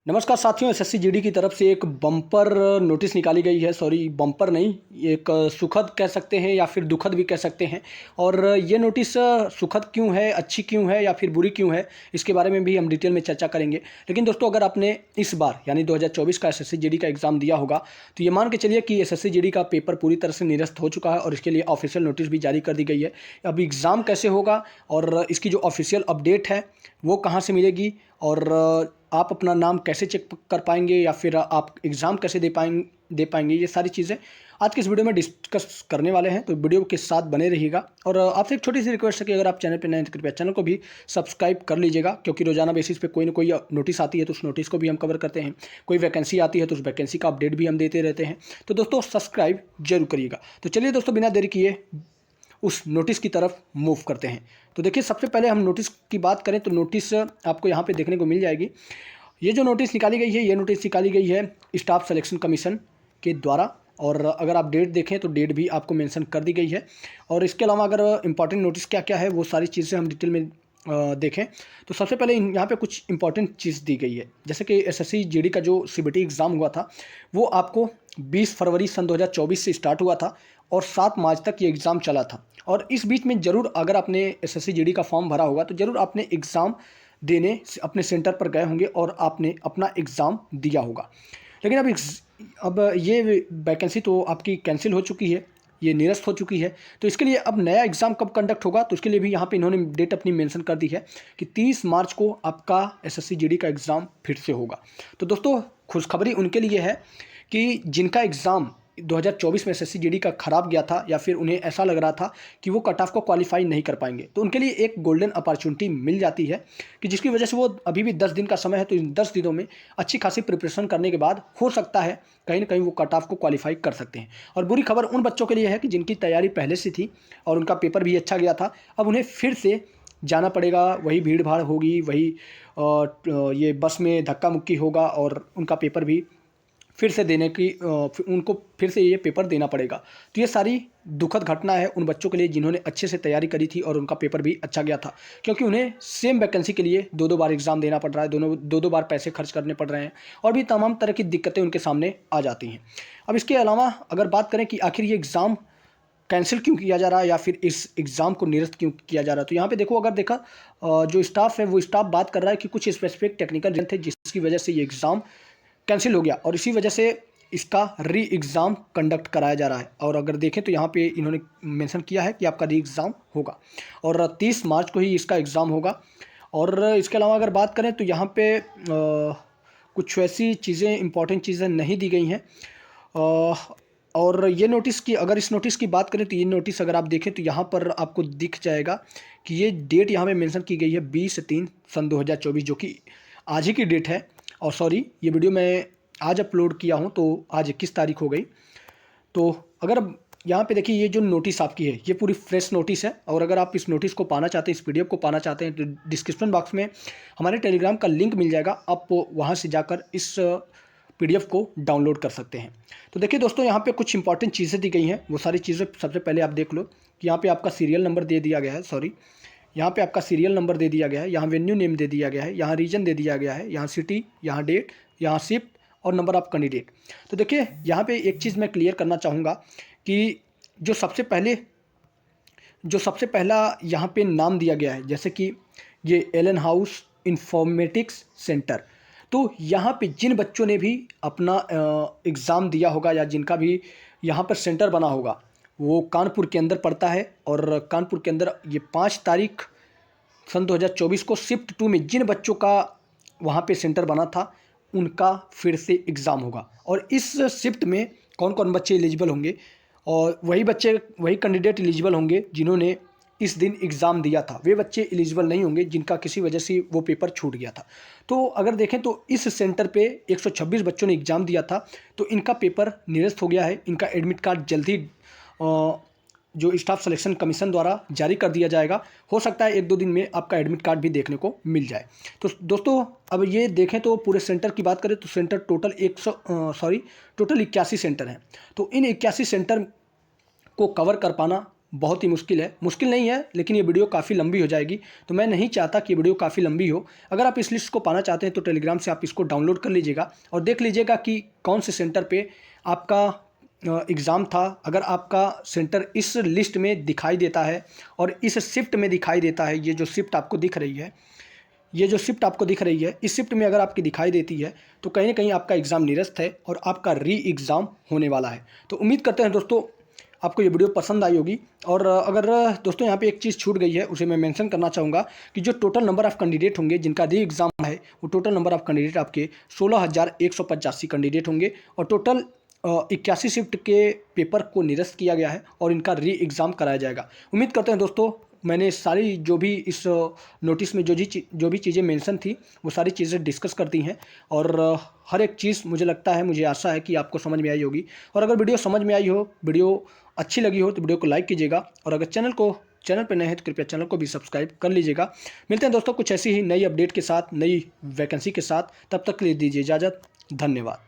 नमस्कार साथियों, SSC GD की तरफ से एक बम्पर नोटिस निकाली गई है। सॉरी, बम्पर नहीं, एक सुखद कह सकते हैं या फिर दुखद भी कह सकते हैं। और ये नोटिस सुखद क्यों है, अच्छी क्यों है या फिर बुरी क्यों है, इसके बारे में भी हम डिटेल में चर्चा करेंगे। लेकिन दोस्तों, अगर आपने इस बार यानी 2024 का एसएससी जीडी का एग्ज़ाम दिया होगा तो ये मान के चलिए कि एसएससी जीडी का पेपर पूरी तरह से निरस्त हो चुका है और इसके लिए ऑफिशियल नोटिस भी जारी कर दी गई है। अब एग्ज़ाम कैसे होगा और इसकी जो ऑफिशियल अपडेट है वो कहाँ से मिलेगी और आप अपना नाम कैसे चेक कर पाएंगे या फिर आप एग्ज़ाम कैसे दे पाएंगे, ये सारी चीज़ें आज के इस वीडियो में डिस्कस करने वाले हैं। तो वीडियो के साथ बने रहिएगा। और आपसे एक छोटी सी रिक्वेस्ट है कि अगर आप चैनल पर नए हैं तो कृपया चैनल को भी सब्सक्राइब कर लीजिएगा, क्योंकि रोजाना बेसिस पे कोई ना कोई नोटिस आती है तो उस नोटिस को भी हम कवर करते हैं। कोई वैकेंसी आती है तो उस वैकेंसी का अपडेट भी हम देते रहते हैं। तो दोस्तों, सब्सक्राइब जरूर करिएगा। तो चलिए दोस्तों, बिना देरी किए उस नोटिस की तरफ मूव करते हैं। तो देखिए, सबसे पहले हम नोटिस की बात करें तो नोटिस आपको यहाँ पे देखने को मिल जाएगी। ये जो नोटिस निकाली गई है, ये नोटिस निकाली गई है स्टाफ सिलेक्शन कमीशन के द्वारा। और अगर आप डेट देखें तो डेट भी आपको मेंशन कर दी गई है। और इसके अलावा अगर इंपॉर्टेंट नोटिस क्या क्या है वो सारी चीज़ें हम डिटेल में देखें तो सबसे पहले यहाँ पे कुछ इंपॉर्टेंट चीज़ दी गई है। जैसे कि एसएससी जीडी का जो सीबीटी एग्ज़ाम हुआ था वो आपको 20 फरवरी सन 2024 से स्टार्ट हुआ था और 7 मार्च तक ये एग्ज़ाम चला था। और इस बीच में ज़रूर अगर आपने एसएससी जीडी का फॉर्म भरा होगा तो ज़रूर आपने एग्ज़ाम देने अपने सेंटर पर गए होंगे और आपने अपना एग्ज़ाम दिया होगा। लेकिन अब ये वैकेंसी तो आपकी कैंसिल हो चुकी है, ये निरस्त हो चुकी है। तो इसके लिए अब नया एग्ज़ाम कब कंडक्ट होगा, तो उसके लिए भी यहाँ पे इन्होंने डेट अपनी मेंशन कर दी है कि 30 मार्च को आपका एसएससी जीडी का एग्ज़ाम फिर से होगा। तो दोस्तों, खुशखबरी उनके लिए है कि जिनका एग्ज़ाम 2024 में एसएससी जीडी का ख़राब गया था या फिर उन्हें ऐसा लग रहा था कि वो कट ऑफ को क्वालिफाई नहीं कर पाएंगे, तो उनके लिए एक गोल्डन अपॉर्चुनिटी मिल जाती है कि जिसकी वजह से वो अभी भी 10 दिन का समय है, तो इन 10 दिनों में अच्छी खासी प्रिपरेशन करने के बाद हो सकता है कहीं ना कहीं वो कट ऑफ को क्वालिफाई कर सकते हैं। और बुरी खबर उन बच्चों के लिए है कि जिनकी तैयारी पहले से थी और उनका पेपर भी अच्छा गया था, अब उन्हें फिर से जाना पड़ेगा। वही भीड़ भाड़ होगी, वही ये बस में धक्का मुक्की होगा और उनका पेपर भी फिर से देने की उनको फिर से ये पेपर देना पड़ेगा। तो ये सारी दुखद घटना है उन बच्चों के लिए जिन्होंने अच्छे से तैयारी करी थी और उनका पेपर भी अच्छा गया था, क्योंकि उन्हें सेम वैकेंसी के लिए दो बार एग्ज़ाम देना पड़ रहा है, दो बार पैसे खर्च करने पड़ रहे हैं और भी तमाम तरह की दिक्कतें उनके सामने आ जाती हैं। अब इसके अलावा अगर बात करें कि आखिर ये एग्ज़ाम कैंसिल क्यों किया जा रहा है या फिर इस एग्ज़ाम को निरस्त क्यों किया जा रहा है, तो यहाँ पे देखो, अगर देखा जो स्टाफ है वो स्टाफ बात कर रहा है कि कुछ स्पेसिफिक टेक्निकल रीजन थे जिसकी वजह से ये एग्ज़ाम कैंसिल हो गया और इसी वजह से इसका री एग्ज़ाम कंडक्ट कराया जा रहा है। और अगर देखें तो यहाँ पे इन्होंने मेंशन किया है कि आपका री एग्ज़ाम होगा और 30 मार्च को ही इसका एग्ज़ाम होगा। और इसके अलावा अगर बात करें तो यहाँ पे कुछ ऐसी चीज़ें इंपॉर्टेंट चीज़ें नहीं दी गई हैं। और ये नोटिस की, अगर इस नोटिस की बात करें तो ये नोटिस अगर आप देखें तो यहाँ पर आपको दिख जाएगा कि ये डेट यहाँ पे मेंशन की गई है 20/3 सन 2024, जो कि आज ही की डेट है। और सॉरी, ये वीडियो मैं आज अपलोड किया हूँ तो आज 21 तारीख हो गई। तो अगर यहाँ पे देखिए, ये जो नोटिस आपकी है ये पूरी फ्रेश नोटिस है। और अगर आप इस नोटिस को पाना चाहते हैं, इस पीडीएफ को पाना चाहते हैं, तो डिस्क्रिप्शन बॉक्स में हमारे टेलीग्राम का लिंक मिल जाएगा, आप वहाँ से जाकर इस पीडीएफ को डाउनलोड कर सकते हैं। तो देखिए दोस्तों, यहाँ पे कुछ इंपॉर्टेंट चीज़ें दी गई हैं, वो सारी चीज़ें सबसे पहले आप देख लो कि यहाँ पे आपका सीरियल नंबर दे दिया गया है। सॉरी, यहाँ पे आपका सीरियल नंबर दे दिया गया है, यहाँ वेन्यू नेम दे दिया गया है, यहाँ रीजन दे दिया गया है, यहाँ सिटी, यहाँ डेट, यहाँ शिफ्ट और नंबर ऑफ कैंडिडेट। तो देखिए, यहाँ पे एक चीज़ मैं क्लियर करना चाहूँगा कि जो सबसे पहला यहाँ पे नाम दिया गया है, जैसे कि ये एलन हाउस इंफॉर्मेटिक्स सेंटर, तो यहाँ पे जिन बच्चों ने भी अपना एग्ज़ाम दिया होगा या जिनका भी यहाँ पर सेंटर बना होगा वो कानपुर के अंदर पड़ता है। और कानपुर के अंदर ये 5 तारीख सन 2024 को शिफ्ट 2 में जिन बच्चों का वहाँ पे सेंटर बना था उनका फिर से एग्ज़ाम होगा। और इस शिफ्ट में कौन कौन बच्चे एलिजिबल होंगे, और वही कैंडिडेट एलिजिबल होंगे जिन्होंने इस दिन एग्ज़ाम दिया था। वे बच्चे एलिजिबल नहीं होंगे जिनका किसी वजह से वो पेपर छूट गया था। तो अगर देखें तो इस सेंटर पे 126 बच्चों ने एग्ज़ाम दिया था, तो इनका पेपर निरस्त हो गया है। इनका एडमिट कार्ड जल्दी जो स्टाफ सिलेक्शन कमीशन द्वारा जारी कर दिया जाएगा। हो सकता है 1-2 दिन में आपका एडमिट कार्ड भी देखने को मिल जाए। तो दोस्तों, अब ये देखें तो पूरे सेंटर की बात करें तो सेंटर टोटल 81 सेंटर हैं। तो इन 81 सेंटर को कवर कर पाना बहुत ही मुश्किल है, मुश्किल नहीं है लेकिन ये वीडियो काफ़ी लंबी हो जाएगी, तो मैं नहीं चाहता कि ये वीडियो काफ़ी लंबी हो। अगर आप इस लिस्ट को पाना चाहते हैं तो टेलीग्राम से आप इसको डाउनलोड कर लीजिएगा और देख लीजिएगा कि कौन से सेंटर पे आपका एग्ज़ाम था। अगर आपका सेंटर इस लिस्ट में दिखाई देता है और इस शिफ्ट में दिखाई देता है, ये जो शिफ्ट आपको दिख रही है, ये जो शिफ्ट आपको दिख रही है, इस शिफ्ट में अगर आपकी दिखाई देती है तो कहीं ना कहीं आपका एग्ज़ाम निरस्त है और आपका री एग्ज़ाम होने वाला है। तो उम्मीद करते हैं दोस्तों आपको ये वीडियो पसंद आई होगी। और अगर दोस्तों यहाँ पे एक चीज़ छूट गई है उसे मैं मेंशन करना चाहूँगा कि जो टोटल नंबर ऑफ़ कैंडिडेट होंगे जिनका री एग्ज़ाम है, वो टोटल नंबर ऑफ़ कैंडिडेट आपके 16,185 कैंडिडेट होंगे और टोटल 81 शिफ्ट के पेपर को निरस्त किया गया है और इनका री एग्ज़ाम कराया जाएगा। उम्मीद करते हैं दोस्तों मैंने सारी जो भी इस नोटिस में जो भी चीज़ें मेंशन थी वो सारी चीज़ें डिस्कस कर दी हैं और हर एक चीज़ मुझे लगता है, मुझे आशा है कि आपको समझ में आई होगी। और अगर वीडियो समझ में आई हो, वीडियो अच्छी लगी हो तो वीडियो को लाइक कीजिएगा और अगर चैनल पर नए हैं तो कृपया चैनल को भी सब्सक्राइब कर लीजिएगा। मिलते हैं दोस्तों कुछ ऐसी ही नई अपडेट के साथ, नई वैकेंसी के साथ। तब तक के लिए दीजिए इजाज़त। धन्यवाद।